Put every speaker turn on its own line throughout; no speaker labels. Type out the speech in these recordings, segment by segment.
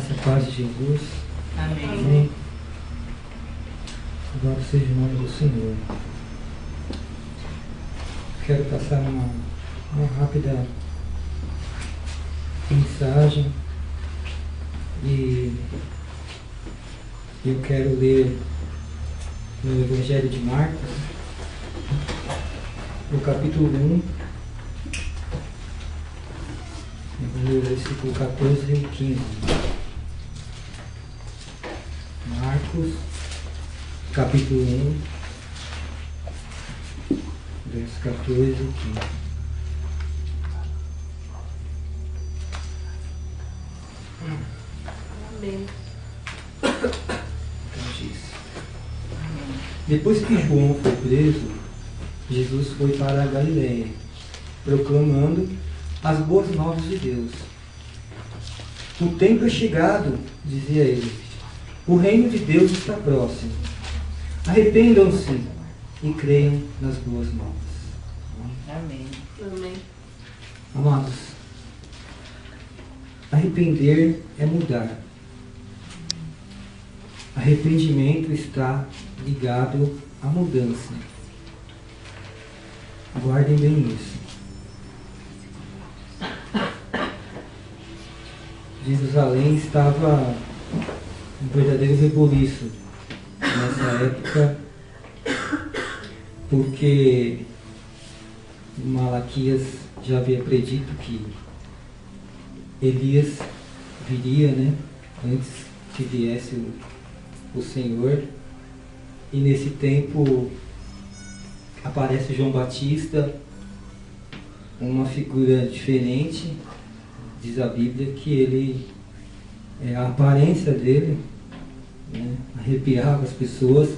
graça e a paz de Jesus.
Amém.
Amém. Louvado seja o nome do Senhor. Quero passar uma rápida mensagem e eu quero ler no Evangelho de Marcos, no capítulo 1, eu vou ler o versículo 14 e 15. Marcos, capítulo 1, versos 14 e 15.
Amém.
Então diz: Depois que João foi preso, Jesus foi para a Galileia, proclamando as boas novas de Deus. O tempo é chegado, dizia ele. O reino de Deus está próximo. Arrependam-se e creiam nas boas novas.
Amém. Amém.
Amados, arrepender é mudar. Arrependimento está ligado à mudança. Guardem bem isso. Jerusalém estava um verdadeiro rebuliço nessa época, porque Malaquias já havia predito que Elias viria, antes que viesse o Senhor, e nesse tempo aparece João Batista, uma figura diferente. Diz a Bíblia que ele, a aparência dele, arrepiava as pessoas.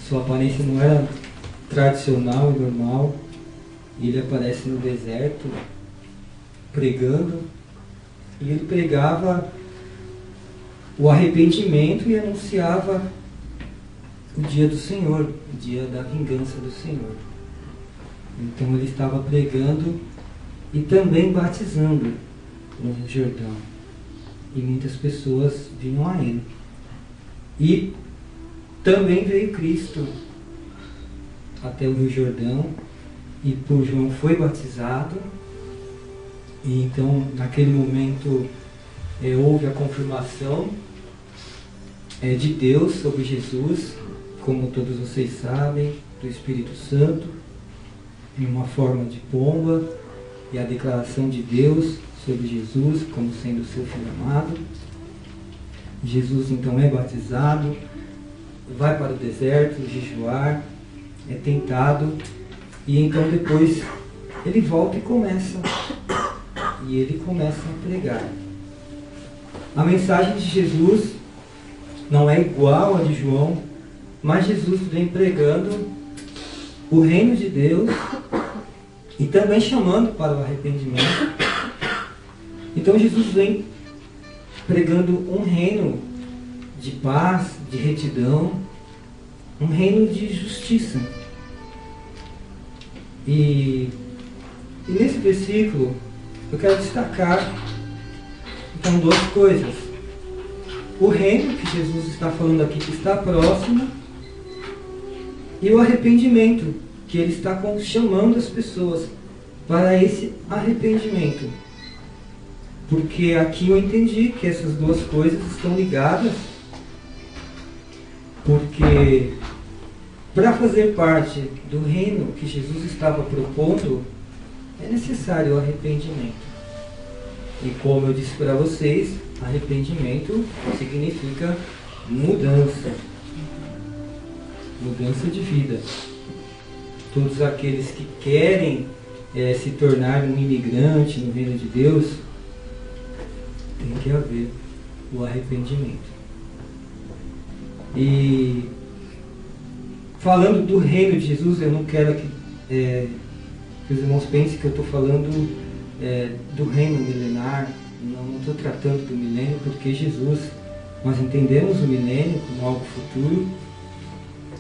Sua aparência não era tradicional e normal. Ele aparece no deserto pregando, e ele pregava o arrependimento e anunciava o dia do Senhor, o dia da vingança do Senhor. Então ele estava pregando e também batizando no Jordão, e muitas pessoas vinham a ele. E também veio Cristo até o Rio Jordão, e por João foi batizado, e então naquele momento houve a confirmação de Deus sobre Jesus, como todos vocês sabem, do Espírito Santo, em uma forma de pomba, e a declaração de Deus sobre Jesus como sendo seu filho amado. Jesus então é batizado, vai para o deserto jejuar, é tentado, e então depois ele volta e ele começa a pregar. A mensagem de Jesus não é igual à de João, mas Jesus vem pregando o reino de Deus e também chamando para o arrependimento. Então Jesus vem pregando um reino de paz, de retidão, um reino de justiça. E nesse versículo eu quero destacar então duas coisas. O reino que Jesus está falando aqui, que está próximo, e o arrependimento, que ele está chamando as pessoas para esse arrependimento. Porque aqui eu entendi que essas duas coisas estão ligadas, porque para fazer parte do reino que Jesus estava propondo, é necessário o arrependimento. E como eu disse para vocês, arrependimento significa mudança. Mudança de vida. Todos aqueles que querem se tornar um imigrante no reino de Deus, tem que haver o arrependimento. E falando do reino de Jesus, eu não quero que os irmãos pensem que eu estou falando do reino milenar. Não estou tratando do milênio, porque nós entendemos o milênio como algo futuro.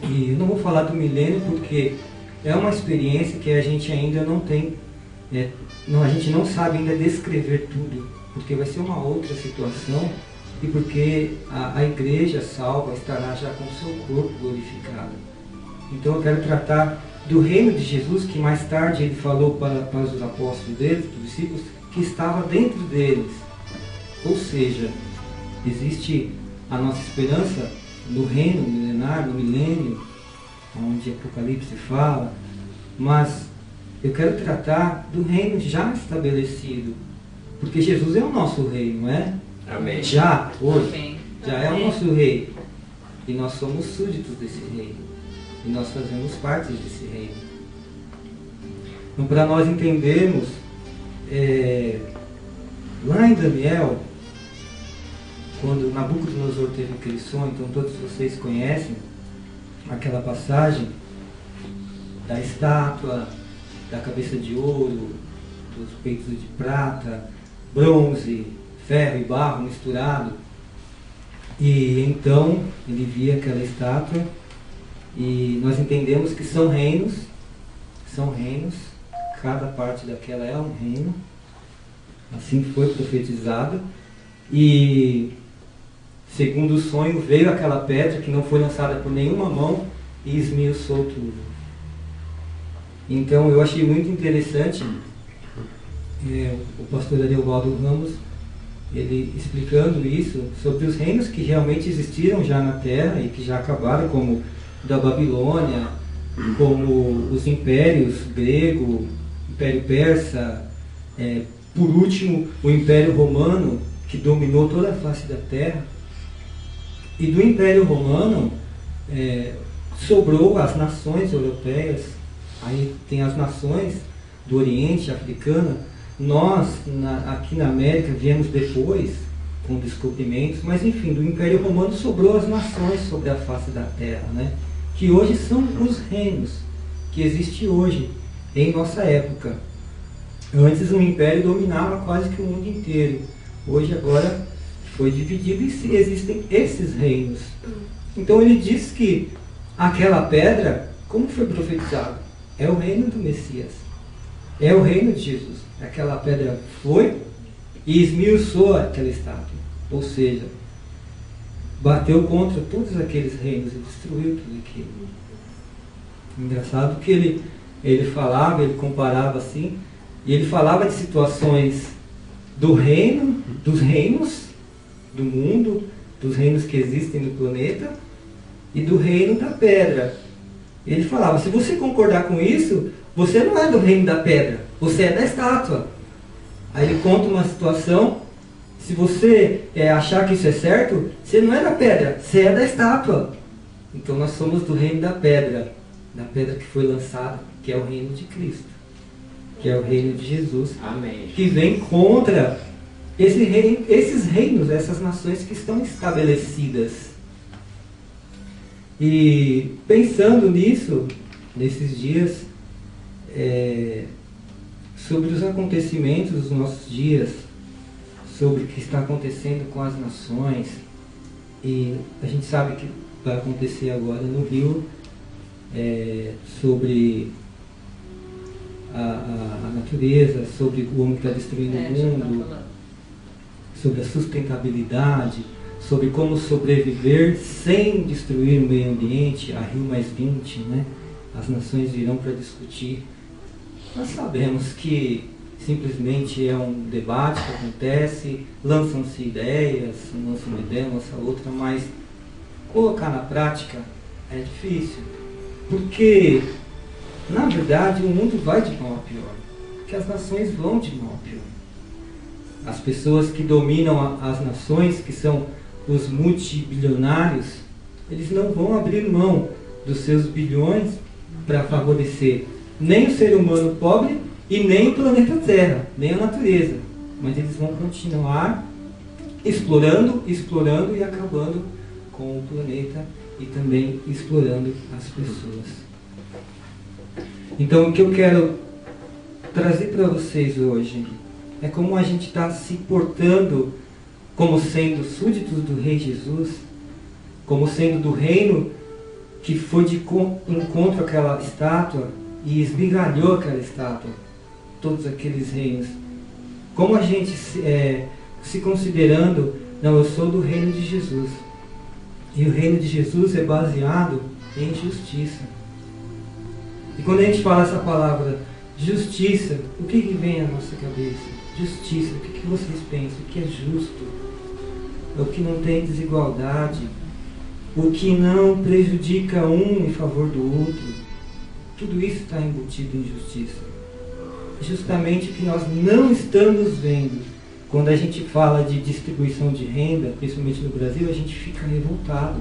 E eu não vou falar do milênio porque é uma experiência que a gente ainda não tem, a gente não sabe ainda descrever tudo, porque vai ser uma outra situação e porque a igreja salva estará já com o seu corpo glorificado. Então eu quero tratar do reino de Jesus, que mais tarde ele falou para os apóstolos deles, os discípulos, que estava dentro deles. Ou seja, existe a nossa esperança no reino milenar, no milênio, onde Apocalipse fala, mas eu quero tratar do reino já estabelecido, porque Jesus é o nosso rei, não é?
Amém.
Já, hoje,
Amém.
já é o nosso rei, e nós somos súditos desse rei, e nós fazemos parte desse reino. Então, para nós entendermos, lá em Daniel, quando Nabucodonosor teve aquele sonho, então todos vocês conhecem aquela passagem da estátua, da cabeça de ouro, dos peitos de prata, bronze, ferro e barro misturado. E então ele via aquela estátua e nós entendemos que são reinos, cada parte daquela é um reino, assim foi profetizado. E segundo o sonho, veio aquela pedra que não foi lançada por nenhuma mão e esmiuçou tudo. Então eu achei muito interessante o pastor Ariovaldo Ramos, ele explicando isso, sobre os reinos que realmente existiram já na Terra e que já acabaram, como o da Babilônia, como os impérios grego, Império Persa, por último o Império Romano, que dominou toda a face da Terra. E do Império Romano sobrou as nações europeias, aí tem as nações do Oriente, africana. Nós, aqui na América, viemos depois, com descobrimentos, mas enfim, do Império Romano sobrou as nações sobre a face da Terra, né? Que hoje são os reinos que existem hoje, em nossa época. Antes o Império dominava quase que o mundo inteiro. Hoje, agora, foi dividido e existem esses reinos. Então ele diz que aquela pedra, como foi profetizado, é o reino do Messias, é o reino de Jesus. Aquela pedra foi e esmiuçou aquela estátua, ou seja, bateu contra todos aqueles reinos e destruiu tudo aquilo. Engraçado que ele falava, ele comparava assim, e ele falava de situações do reino, dos reinos do mundo, dos reinos que existem no planeta e do reino da pedra. Ele falava, se você concordar com isso, você não é do reino da pedra, você é da estátua. Aí ele conta uma situação, se você achar que isso é certo, você não é da pedra, você é da estátua. Então nós somos do reino da pedra que foi lançada, que é o reino de Cristo, que é o reino de Jesus.
Amém.
Que vem contra esses reinos, essas nações que estão estabelecidas. E pensando nisso, nesses dias, sobre os acontecimentos dos nossos dias, sobre o que está acontecendo com as nações, e a gente sabe que vai acontecer agora no Rio, sobre a natureza, sobre o homem que está destruindo o mundo, sobre a sustentabilidade, sobre como sobreviver sem destruir o meio ambiente, a Rio+20, né? As nações virão para discutir. Nós sabemos que simplesmente é um debate que acontece, lançam-se ideias, lançam uma ideia, lança outra, mas colocar na prática é difícil, porque na verdade o mundo vai de mal a pior, porque as nações vão de mal a pior. As pessoas que dominam as nações, que são os multibilionários, eles não vão abrir mão dos seus bilhões para favorecer nem o ser humano pobre e nem o planeta Terra, nem a natureza. Mas eles vão continuar explorando e acabando com o planeta e também explorando as pessoas. Então o que eu quero trazer para vocês hoje é como a gente está se portando como sendo súditos do Rei Jesus, como sendo do reino que foi de encontro àquela estátua e esmigalhou aquela estátua, todos aqueles reinos. Como a gente se considerando Não, eu sou do reino de Jesus. E o reino de Jesus é baseado em justiça. E quando a gente fala essa palavra justiça, o que vem à nossa cabeça? Justiça, o que vocês pensam? O que é justo? É o que não tem desigualdade, o que não prejudica um em favor do outro. Tudo isso está embutido em justiça. Justamente o que nós não estamos vendo. Quando a gente fala de distribuição de renda, principalmente no Brasil, a gente fica revoltado.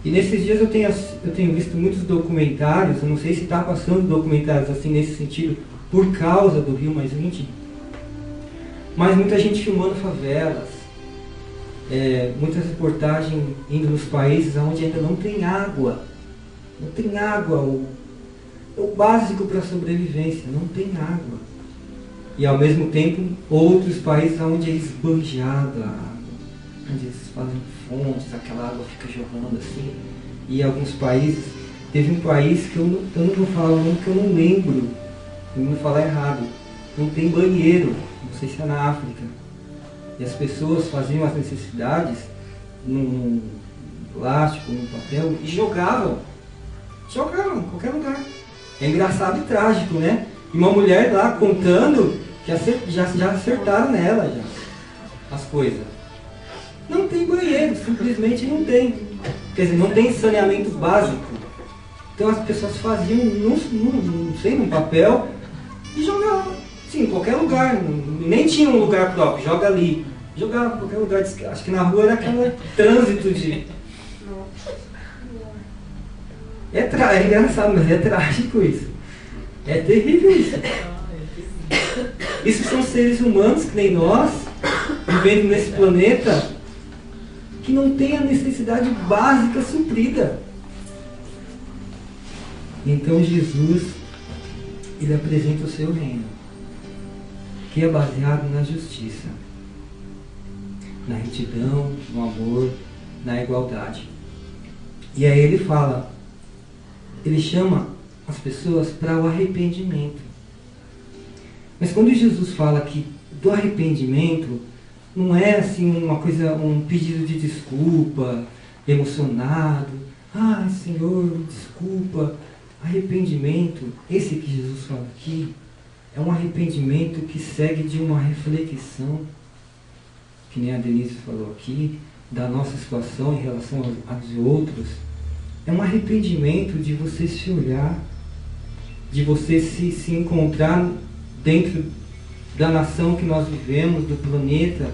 E nesses dias eu tenho visto muitos documentários, eu não sei se está passando documentários assim nesse sentido, por causa do Rio +20, mas muita gente filmando favelas, muitas reportagens indo nos países onde ainda não tem água. Não tem água, o básico para a sobrevivência, não tem água. E ao mesmo tempo, outros países onde é esbanjada a água, onde eles fazem fontes, aquela água fica jorrando assim. E alguns países, teve um país que eu não vou falar o nome que eu não lembro, eu não vou falar errado, não tem banheiro, não sei se é na África. E as pessoas faziam as necessidades num plástico, num papel e jogavam em qualquer lugar. É engraçado e trágico, né? E uma mulher lá contando que já acertaram nela já as coisas. Não tem banheiro, simplesmente não tem. Quer dizer, não tem saneamento básico. Então as pessoas faziam, não sei, num papel e jogavam. Sim, em qualquer lugar. Nem tinha um lugar próprio, joga ali. Jogava em qualquer lugar. Acho que na rua era aquele trânsito de... É engraçado, mas é trágico isso. É terrível isso. Isso são seres humanos que nem nós, vivendo nesse planeta, que não tem a necessidade básica suprida. Então Jesus, ele apresenta o seu reino, que é baseado na justiça, na retidão, no amor, na igualdade. E aí ele fala, ele chama as pessoas para o arrependimento. Mas quando Jesus fala que do arrependimento, não é assim uma coisa, um pedido de desculpa, emocionado. Ah, Senhor, desculpa. Arrependimento, esse que Jesus fala aqui, é um arrependimento que segue de uma reflexão, que nem a Denise falou aqui, da nossa situação em relação aos outros. É um arrependimento de você se olhar, de você se encontrar dentro da nação que nós vivemos, do planeta,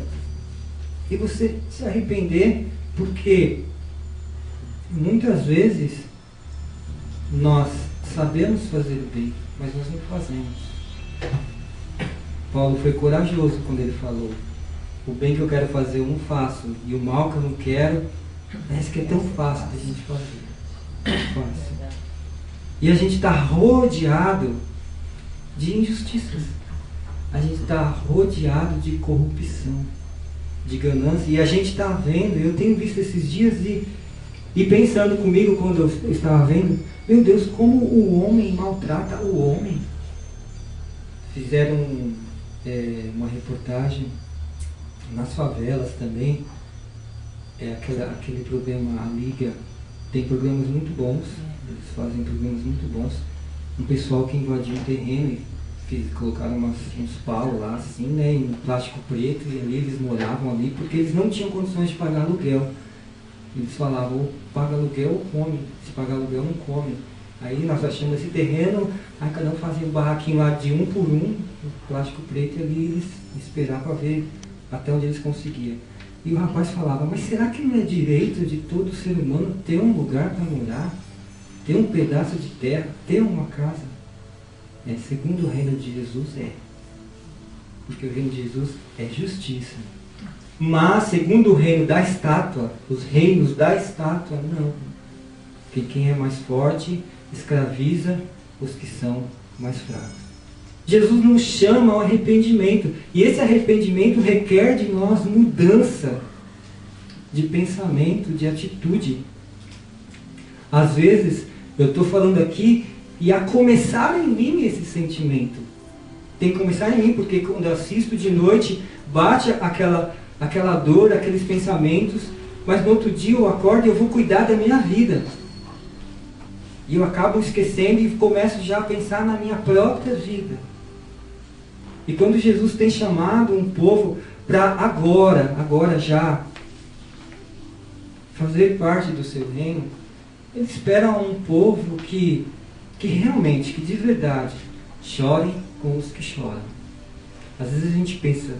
e você se arrepender, porque muitas vezes nós sabemos fazer o bem, mas nós não fazemos. Paulo foi corajoso quando ele falou, o bem que eu quero fazer eu não faço, e o mal que eu não quero, parece que é tão fácil de a gente fazer. Fácil. E a gente está rodeado de injustiças. A gente está rodeado de corrupção, de ganância. E a gente está vendo, eu tenho visto esses dias e pensando comigo quando eu estava vendo, meu Deus, como o homem maltrata o homem. Fizeram uma reportagem nas favelas também. Aquele programa, a Liga, tem programas muito bons, eles fazem programas muito bons. Um pessoal que invadiu o terreno e colocaram uns paus lá assim, né, em plástico preto, e ali eles moravam ali porque eles não tinham condições de pagar aluguel. Eles falavam, ou paga aluguel ou come, se pagar aluguel não come. Aí nós achamos esse terreno, aí cada um fazia um barraquinho lá de um por um, plástico preto, e ali eles esperavam para ver até onde eles conseguiam. E o rapaz falava, mas será que não é direito de todo ser humano ter um lugar para morar? Ter um pedaço de terra, ter uma casa? Segundo o reino de Jesus porque o reino de Jesus é justiça. Mas segundo o reino da estátua, os reinos da estátua, não. Porque quem é mais forte escraviza os que são mais fracos. Jesus nos chama ao arrependimento. E esse arrependimento requer de nós mudança de pensamento, de atitude. Às vezes, eu estou falando aqui e a começar em mim esse sentimento. Tem que começar em mim, porque quando eu assisto de noite, bate aquela dor, aqueles pensamentos, mas no outro dia eu acordo e eu vou cuidar da minha vida. E eu acabo esquecendo e começo já a pensar na minha própria vida. E quando Jesus tem chamado um povo para agora já, fazer parte do seu reino, ele espera um povo que realmente, que de verdade, chore com os que choram. Às vezes a gente pensa,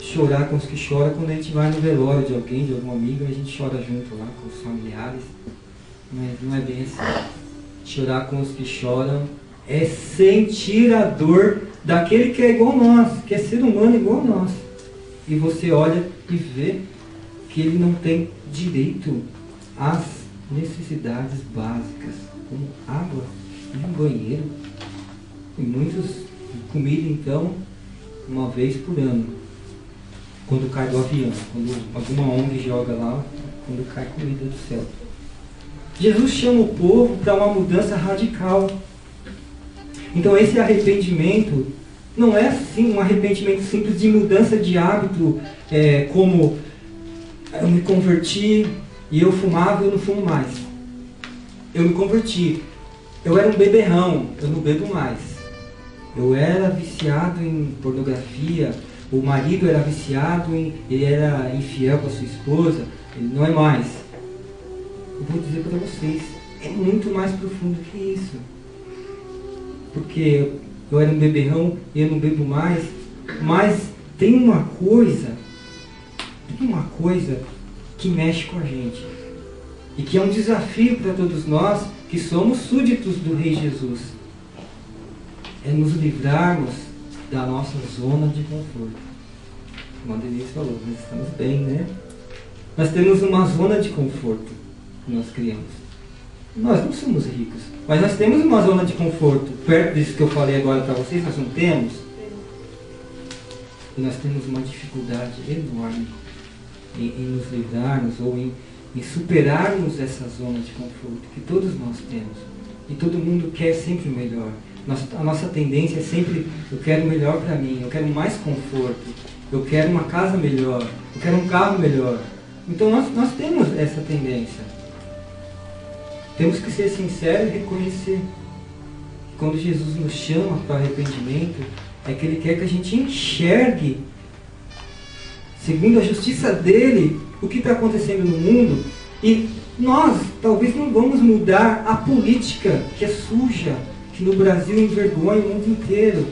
chorar com os que choram quando a gente vai no velório de alguém, de algum amigo, a gente chora junto lá com os familiares. Mas não é bem assim. Chorar com os que choram é sentir a dor daquele que é igual a nós, que é ser humano igual a nós. E você olha e vê que ele não tem direito às necessidades básicas, como água e um banheiro. E muitos, comida então, uma vez por ano, quando cai do avião, quando alguma ONG joga lá, quando cai comida do céu. Jesus chama o povo para uma mudança radical. Então esse arrependimento não é assim um arrependimento simples de mudança de hábito, como eu me converti e eu fumava e eu não fumo mais. Eu me converti, eu era um beberrão, eu não bebo mais. Eu era viciado em pornografia, o marido era viciado, ele era infiel com a sua esposa, ele não é mais. Eu vou dizer para vocês, é muito mais profundo que isso. Porque eu era um beberrão e eu não bebo mais, mas tem uma coisa que mexe com a gente. E que é um desafio para todos nós que somos súditos do Rei Jesus. É nos livrarmos da nossa zona de conforto. Como a Denise falou, nós estamos bem, né? Nós temos uma zona de conforto que nós criamos. Nós não somos ricos, mas nós temos uma zona de conforto. Perto disso que eu falei agora para vocês, nós não temos. E nós temos uma dificuldade enorme em nos livrarmos ou em superarmos essa zona de conforto que todos nós temos. E todo mundo quer sempre o melhor. A nossa tendência é sempre, eu quero o melhor para mim, eu quero mais conforto, eu quero uma casa melhor, eu quero um carro melhor. Então nós temos essa tendência. Temos que ser sinceros e reconhecer que quando Jesus nos chama para o arrependimento, é que Ele quer que a gente enxergue, segundo a justiça dEle, o que está acontecendo no mundo. E nós talvez não vamos mudar a política que é suja, que no Brasil envergonha o mundo inteiro.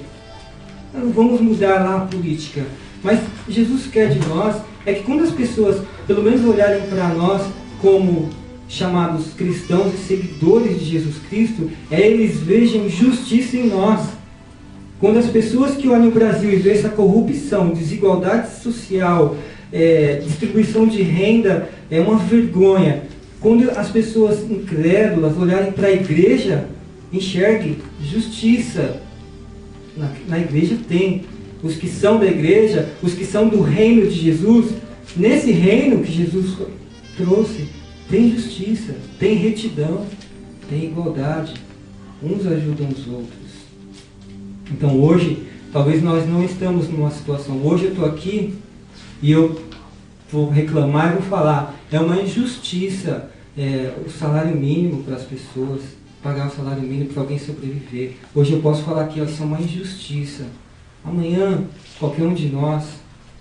Nós não vamos mudar lá a política. Mas Jesus quer de nós é que quando as pessoas, pelo menos olharem para nós como chamados cristãos e seguidores de Jesus Cristo, eles vejam justiça em nós. Quando as pessoas que olham o Brasil e veem essa corrupção, desigualdade social, distribuição de renda, é uma vergonha. Quando as pessoas incrédulas olharem para a igreja, enxerguem justiça. Na igreja tem. Os que são da igreja, os que são do reino de Jesus, nesse reino que Jesus trouxe, tem justiça, tem retidão, tem igualdade. Uns ajudam os outros. Então hoje, talvez nós não estamos numa situação. Hoje eu estou aqui e eu vou reclamar e vou falar. É uma injustiça o salário mínimo para as pessoas, pagar o salário mínimo para alguém sobreviver. Hoje eu posso falar que isso é uma injustiça. Amanhã, qualquer um de nós,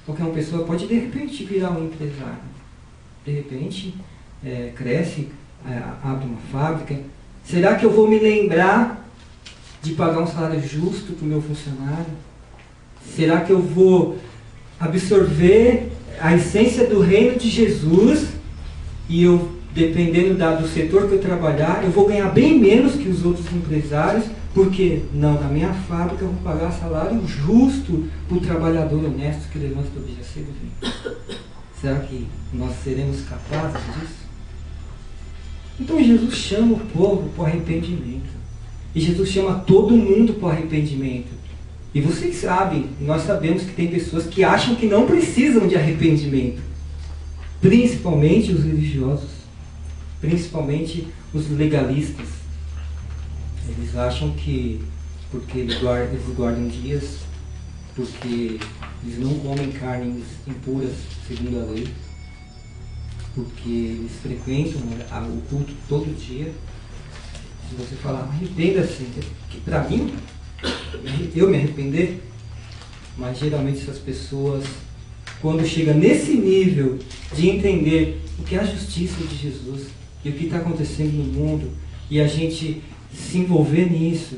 qualquer uma pessoa pode de repente virar um empresário. De repente, cresce, abre uma fábrica. Será que eu vou me lembrar de pagar um salário justo para o meu funcionário? Será que eu vou absorver a essência do reino de Jesus e eu, dependendo do setor que eu trabalhar, eu vou ganhar bem menos que os outros empresários? Porque não, na minha fábrica eu vou pagar salário justo para o trabalhador honesto que levanta todo dia cedo e vem. Será que nós seremos capazes disso? Então Jesus chama o povo para o arrependimento. E Jesus chama todo mundo para o arrependimento. E vocês sabem, nós sabemos que tem pessoas que acham que não precisam de arrependimento. Principalmente os religiosos. Principalmente os legalistas. Eles acham que, porque eles guardam dias, porque eles não comem carnes impuras segundo a lei, porque eles frequentam o culto todo dia. Se você falar, arrependa-se, que para mim, eu me arrepender, mas geralmente essas pessoas, quando chega nesse nível de entender o que é a justiça de Jesus e o que está acontecendo no mundo, e a gente se envolver nisso,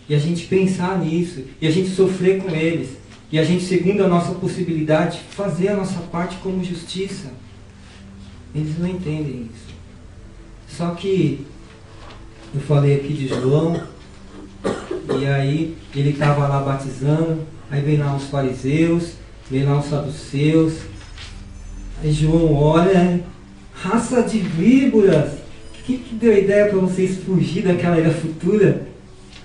e a gente pensar nisso, e a gente sofrer com eles, e a gente, segundo a nossa possibilidade, fazer a nossa parte como justiça, eles não entendem isso. Só que eu falei aqui de João, e aí ele estava lá batizando, aí vem lá uns fariseus, vem lá uns saduceus, aí João olha, raça de víboras, quem que deu a ideia para vocês fugir daquela era futura?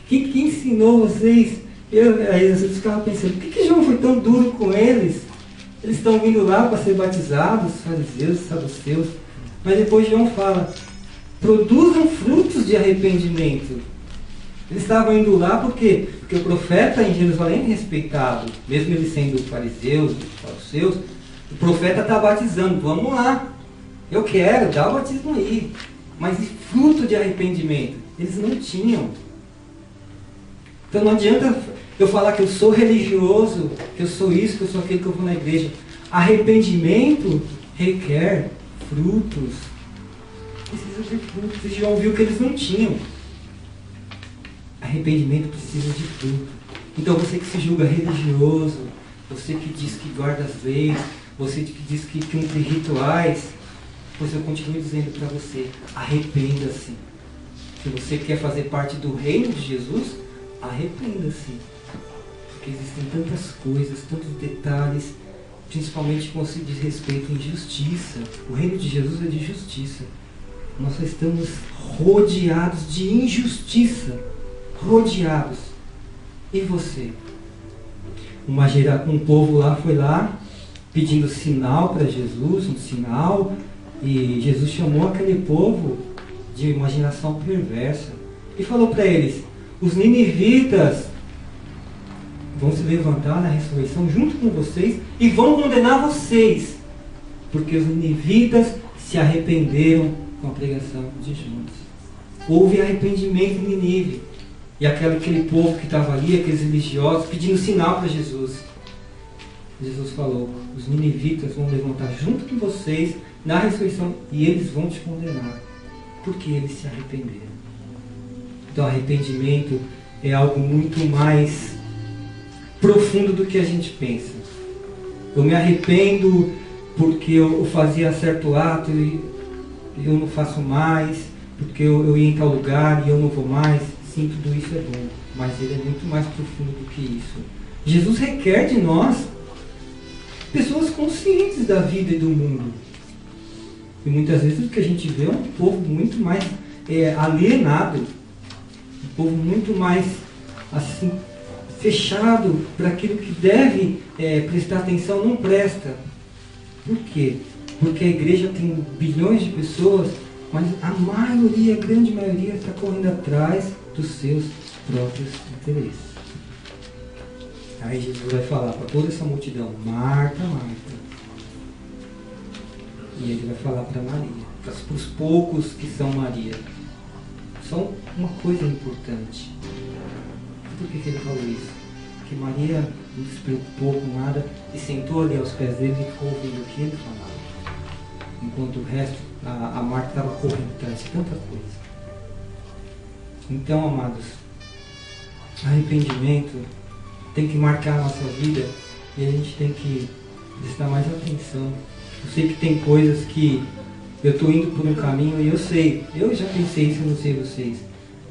Quem que ensinou vocês? Aí eu ficava pensando, por que João foi tão duro com eles? Eles estão vindo lá para ser batizados, fariseus, saduceus, mas depois João fala, produzam frutos de arrependimento. Eles estavam indo lá porque o profeta em Jerusalém é respeitado, mesmo ele sendo fariseu, saduceus, o profeta está batizando, vamos lá, eu quero, dá o batismo aí, mas e fruto de arrependimento? Eles não tinham. Então não adianta eu falar que eu sou religioso, que eu sou isso, que eu sou aquilo, que eu vou na igreja. Arrependimento requer frutos. Precisa de frutos. Vocês já ouviram que eles não tinham. Arrependimento precisa de fruto. Então você que se julga religioso, você que diz que guarda as leis, você que diz que cumpre rituais, pois eu continuo dizendo para você, arrependa-se. Se você quer fazer parte do reino de Jesus, arrependa-se. Porque existem tantas coisas, tantos detalhes, principalmente quando se diz respeito à injustiça. O reino de Jesus é de justiça. Nós só estamos rodeados de injustiça. Rodeados. E você? Um povo lá foi lá pedindo sinal para Jesus, um sinal, e Jesus chamou aquele povo de uma geração perversa e falou para eles, os ninivitas vão se levantar na ressurreição junto com vocês e vão condenar vocês, porque os ninivitas se arrependeram com a pregação de Jonas. Houve arrependimento em Nínive. E aquele povo que estava ali, aqueles religiosos, pedindo sinal para Jesus. Jesus falou, os ninivitas vão levantar junto com vocês na ressurreição e eles vão te condenar, porque eles se arrependeram. Então arrependimento é algo muito mais profundo do que a gente pensa. Eu me arrependo porque eu fazia certo ato e eu não faço mais, porque eu ia em tal lugar e eu não vou mais. Sim, tudo isso é bom, mas ele é muito mais profundo do que isso. Jesus requer de nós pessoas conscientes da vida e do mundo. E muitas vezes o que a gente vê é um povo muito mais alienado, um povo muito mais assim, fechado para aquilo que deve prestar atenção, não presta. Por quê? Porque a igreja tem bilhões de pessoas, mas a maioria, a grande maioria, está correndo atrás dos seus próprios interesses. Aí Jesus vai falar para toda essa multidão, Marta, Marta. E ele vai falar para Maria, para os poucos que são Maria. Só uma coisa importante. Por que ele falou isso? Porque Maria não se preocupou com nada e sentou ali aos pés dele e ficou ouvindo o que ele falava. Enquanto o resto, a Marta estava correndo atrás de tanta coisa. Então, amados, arrependimento tem que marcar a nossa vida e a gente tem que prestar mais atenção. Eu sei que tem coisas que eu estou indo por um caminho e eu sei, eu já pensei isso, eu não sei vocês.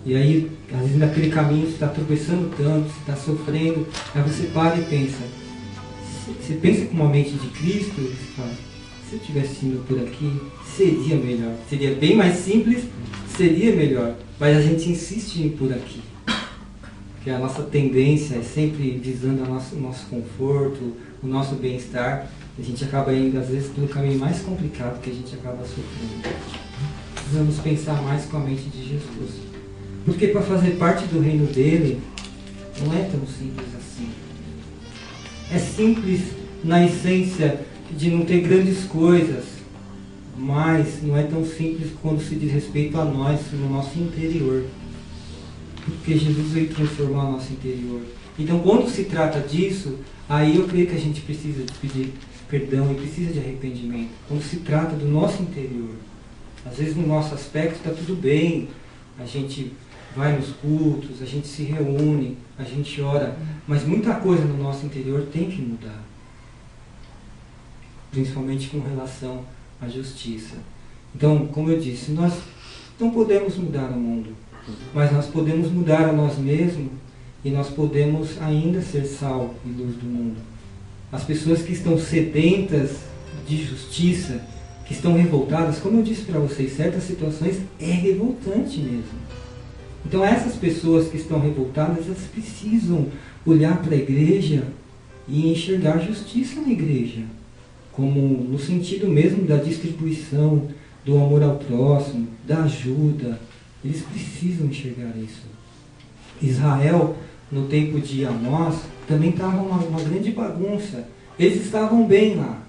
E aí, às vezes naquele caminho você está tropeçando tanto, você está sofrendo, aí você para e pensa. Você pensa com uma mente de Cristo e você fala, se eu tivesse indo por aqui, seria melhor. Seria bem mais simples, seria melhor. Mas a gente insiste em ir por aqui. Porque a nossa tendência é sempre visando o nosso conforto, o nosso bem-estar. A gente acaba indo, às vezes, pelo caminho mais complicado que a gente acaba sofrendo. Precisamos pensar mais com a mente de Jesus. Porque para fazer parte do reino dele, não é tão simples assim. é simples na essência de não ter grandes coisas, mas não é tão simples quando se diz respeito a nós, no nosso interior. Porque Jesus veio transformar o nosso interior. Então, quando se trata disso, aí eu creio que a gente precisa de pedir perdão e precisa de arrependimento. Quando se trata do nosso interior. Às vezes no nosso aspecto está tudo bem, a gente vai nos cultos, a gente se reúne, a gente ora, mas muita coisa no nosso interior tem que mudar. Principalmente com relação à justiça. Então, como eu disse, nós não podemos mudar o mundo, mas nós podemos mudar a nós mesmos e nós podemos ainda ser sal e luz do mundo. As pessoas que estão sedentas de justiça, que estão revoltadas, como eu disse para vocês, certas situações é revoltante mesmo. Então essas pessoas que estão revoltadas, elas precisam olhar para a igreja e enxergar justiça na igreja, como no sentido mesmo da distribuição, do amor ao próximo, da ajuda. Eles precisam enxergar isso. Israel, no tempo de Amós, também estava uma grande bagunça. Eles estavam bem lá.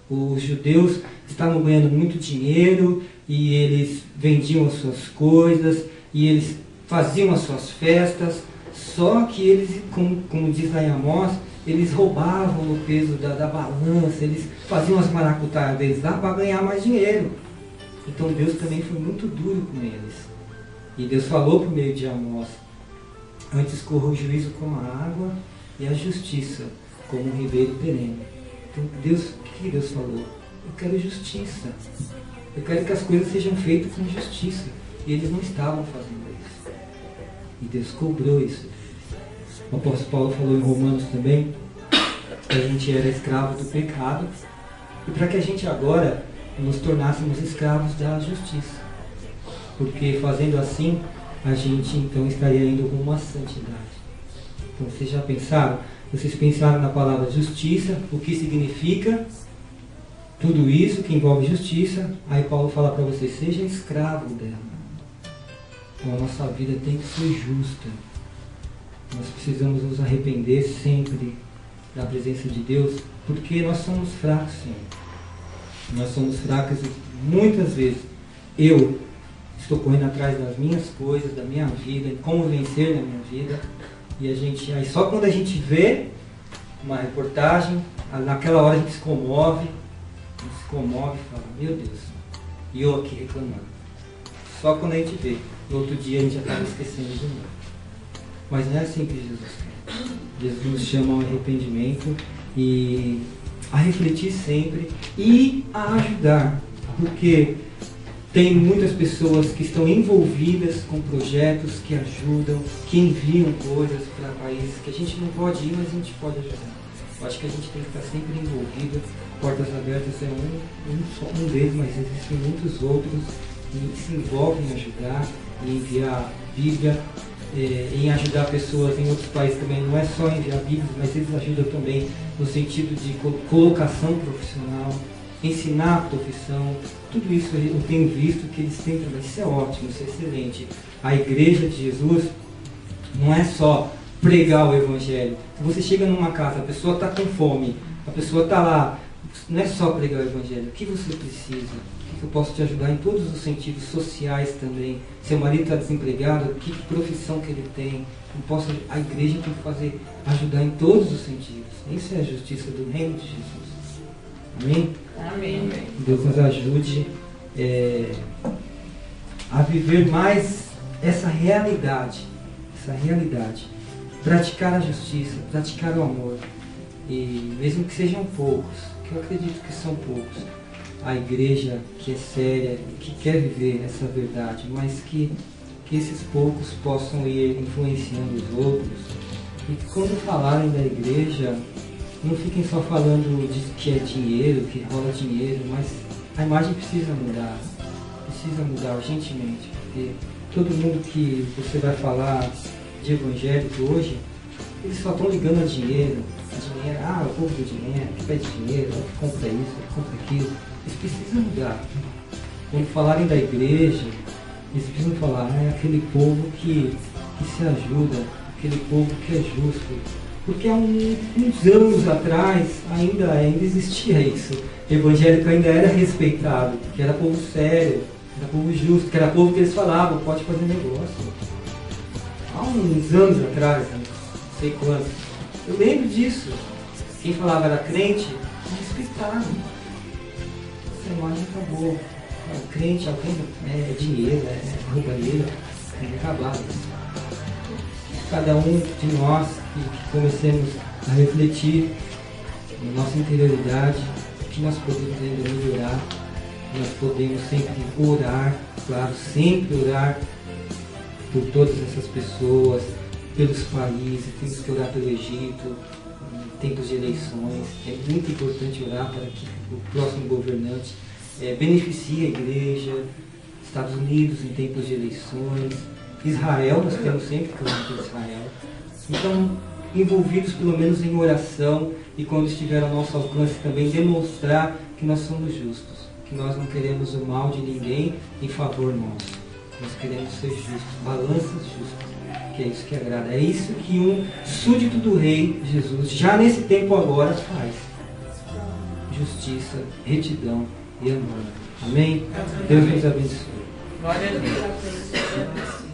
Os judeus estavam ganhando muito dinheiro e eles vendiam as suas coisas e eles faziam as suas festas, só que eles, como diz lá em Amós, eles roubavam o peso da balança, eles faziam as maracutaias deles lá para ganhar mais dinheiro. Então Deus também foi muito duro com eles. E Deus falou por meio de Amós: antes corra o juízo como a água e a justiça como um ribeiro perene. Então Deus, o que Deus falou? Eu quero justiça. Eu quero que as coisas sejam feitas com justiça. E eles não estavam fazendo isso. E Deus cobrou isso deles. O apóstolo Paulo falou em Romanos também que a gente era escravo do pecado e para que a gente agora nos tornássemos escravos da justiça. Porque fazendo assim, a gente então estaria indo rumo à santidade. Então vocês já pensaram? Vocês pensaram na palavra justiça, o que significa tudo isso que envolve justiça. Aí Paulo fala para vocês: seja escravo dela. Então a nossa vida tem que ser justa. Nós precisamos nos arrepender sempre da presença de Deus, porque nós somos fracos, Senhor. Nós somos fracos e muitas vezes eu estou correndo atrás das minhas coisas, da minha vida, como vencer na minha vida. E aí só quando a gente vê uma reportagem, naquela hora a gente se comove e fala: meu Deus, e eu aqui reclamando. Só quando a gente vê, no outro dia a gente já estava esquecendo de novo. Mas não é assim que Jesus quer. Jesus nos chama ao arrependimento e a refletir sempre e a ajudar, porque tem muitas pessoas que estão envolvidas com projetos que ajudam, que enviam coisas para países que a gente não pode ir, mas a gente pode ajudar. Eu acho que a gente tem que estar sempre envolvido. Portas Abertas é um deles, mas existem muitos outros que se envolvem em ajudar, em enviar Bíblia, em ajudar pessoas em outros países também. Não é só enviar Bíblias, mas eles ajudam também no sentido de colocação profissional, ensinar a profissão. Tudo isso eu tenho visto que eles têm também. Isso é ótimo, isso é excelente. A igreja de Jesus não é só pregar o Evangelho. Se você chega numa casa, a pessoa está com fome, a pessoa está lá, não é só pregar o Evangelho. O que você precisa? O que eu posso te ajudar em todos os sentidos sociais também? Seu marido está desempregado, que profissão que ele tem? A igreja tem que ajudar em todos os sentidos. Isso é a justiça do reino de Jesus. Amém?
Amém.
Deus nos ajude a viver mais essa realidade. Praticar a justiça, praticar o amor. E mesmo que sejam poucos, que eu acredito que são poucos, a igreja que é séria, que quer viver essa verdade, mas que esses poucos possam ir influenciando os outros. E que quando falarem da igreja, não fiquem só falando de que é dinheiro, que rola dinheiro, mas a imagem precisa mudar urgentemente, porque todo mundo que você vai falar de evangélico hoje, eles só estão ligando a dinheiro, o povo do dinheiro, que pede dinheiro, que compra isso, que compra aquilo. Eles precisam mudar. Quando falarem da igreja, eles precisam falar: é aquele povo que se ajuda, aquele povo que é justo, Porque há uns anos atrás ainda existia isso. O evangélico ainda era respeitado, porque era povo sério, era povo justo, que era povo que eles falavam, pode fazer negócio. Há uns anos atrás, não sei quantos, eu lembro disso. Quem falava era crente, respeitado. Essa imagem acabou. O crente, alguém é dinheiro, é roubalheira, tem que acabar isso. Cada um de nós que comecemos a refletir na nossa interioridade, o que nós podemos ainda melhorar, nós podemos sempre orar, claro, sempre orar por todas essas pessoas, pelos países, temos que orar pelo Egito, em tempos de eleições, é muito importante orar para que o próximo governante beneficie a igreja, Estados Unidos em tempos de eleições, Israel, nós temos sempre que orar por Israel. Então, envolvidos pelo menos em oração e quando estiver ao nosso alcance também demonstrar que nós somos justos, que nós não queremos o mal de ninguém em favor nosso. Nós queremos ser justos, balanças justas, que é isso que agrada. É isso que um súdito do rei Jesus, já nesse tempo agora, faz. Justiça, retidão e amor. Amém? Deus nos abençoe.
Glória a Deus.